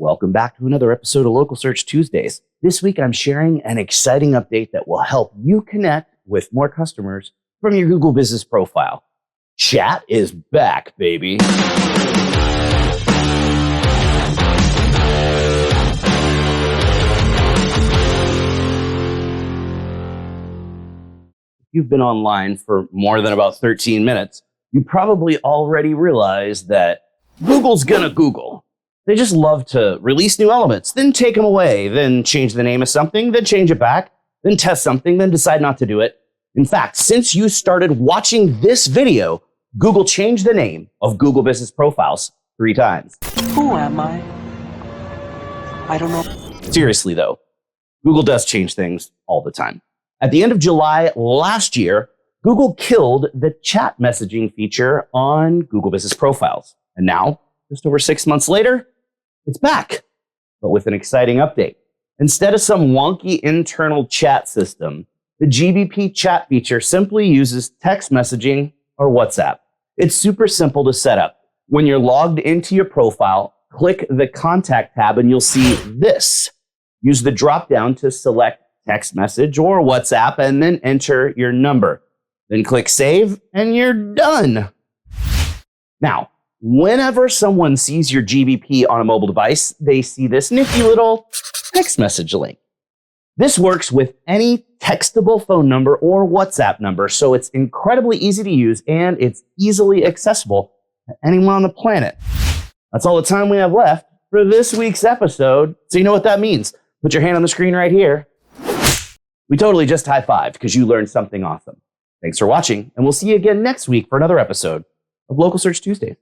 Welcome back to another episode of Local Search Tuesdays. This week, I'm sharing an exciting update that will help you connect with more customers from your Google Business Profile. Chat is back, baby. If you've been online for more than about 13 minutes, you probably already realize that Google's gonna Google. They just love to release new elements, then take them away, then change the name of something, then change it back, then test something, then decide not to do it. In fact, since you started watching this video, Google changed the name of Google Business Profiles 3 times. Who am I? I don't know. Seriously though, Google does change things all the time. At the end of July last year, Google killed the chat messaging feature on Google Business Profiles. And now, just over 6 months later, it's back, but with an exciting update. Instead of some wonky internal chat system, the GBP chat feature simply uses text messaging or WhatsApp. It's super simple to set up. When you're logged into your profile, click the Contact tab and you'll see this. Use the drop-down to select text message or WhatsApp and then enter your number. Then click Save and you're done. Now, whenever someone sees your GBP on a mobile device, they see this nifty little text message link. This works with any textable phone number or WhatsApp number, so it's incredibly easy to use and it's easily accessible to anyone on the planet. That's all the time we have left for this week's episode, so you know what that means. Put your hand on the screen right here. We totally just high-fived because you learned something awesome. Thanks for watching, and we'll see you again next week for another episode of Local Search Tuesdays.